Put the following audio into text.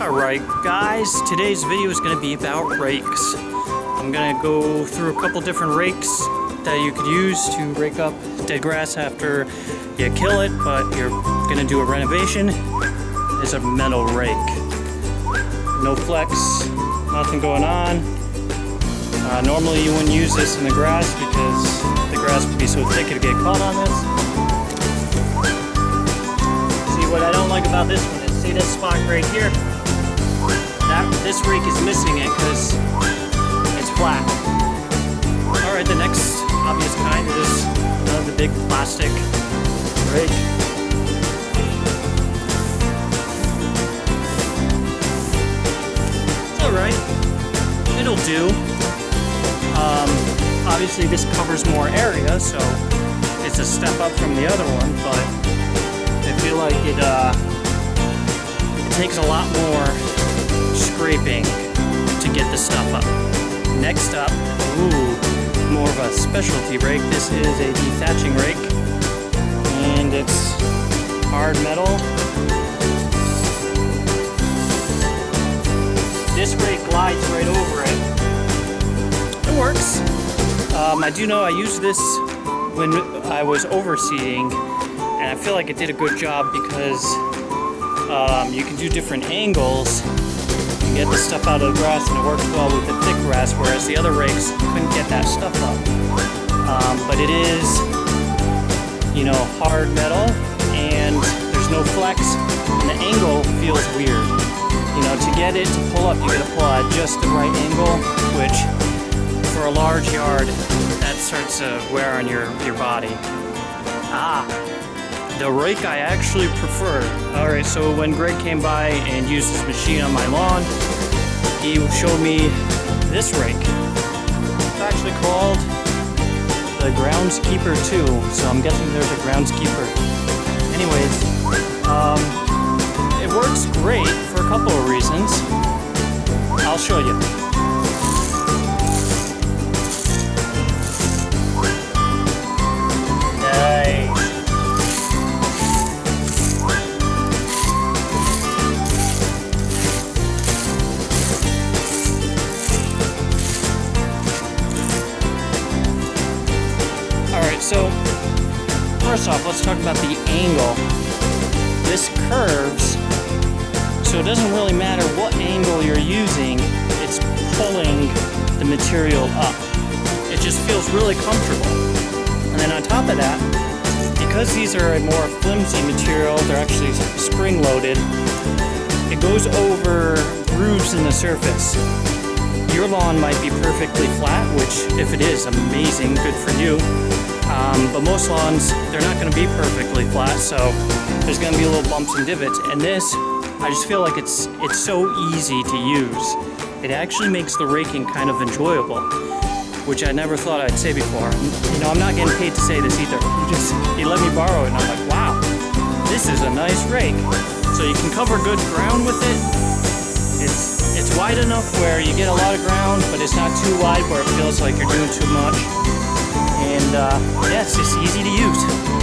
Alright guys, today's video is going to be about rakes. I'm going to go through a couple different rakes that you could use to rake up dead grass after you kill it, but you're going to do a renovation. It's a metal rake. No flex, nothing going on. Normally you wouldn't use this in the grass because the grass would be so thick it'd get caught on this. See, what I don't like about this one is, see this spot right here? This rake is missing it because it's flat. Alright, the next obvious kind is the big plastic rake. Alright, it'll do. Obviously this covers more area, so it's a step up from the other one, but I feel like it takes a lot more scraping to get the stuff up. Next up, more of a specialty rake. This is a dethatching rake, and it's hard metal. This rake glides right over it. It works. I do know I used this when I was overseeding, and I feel like it did a good job because you can do different angles and get the stuff out of the grass, and it works well with the thick grass, whereas the other rakes couldn't get that stuff up. But it is, hard metal, and there's no flex, and the angle feels weird. To get it to pull up, you gotta pull at just the right angle, which for a large yard, that starts to wear on your body. The rake I actually prefer. Alright, so when Greg came by and used his machine on my lawn, he showed me this rake. It's actually called the Groundskeeper II, so I'm guessing there's a Groundskeeper. Anyways, it works great for a couple of reasons. I'll show you. So, first off, let's talk about the angle. This curves, so it doesn't really matter what angle you're using, it's pulling the material up. It just feels really comfortable. And then on top of that, because these are a more flimsy material, they're actually spring-loaded, it goes over grooves in the surface. Your lawn might be perfectly flat, which, if it is, amazing, good for you. But most lawns, they're not going to be perfectly flat, so there's going to be little bumps and divots. And this, I just feel like it's so easy to use. It actually makes the raking kind of enjoyable, which I never thought I'd say before. I'm not getting paid to say this either. He let me borrow it, and I'm like, wow, this is a nice rake. So you can cover good ground with it. It's wide enough where you get a lot of ground, but it's not too wide where it feels like you're doing too much. And yeah, it's just easy to use.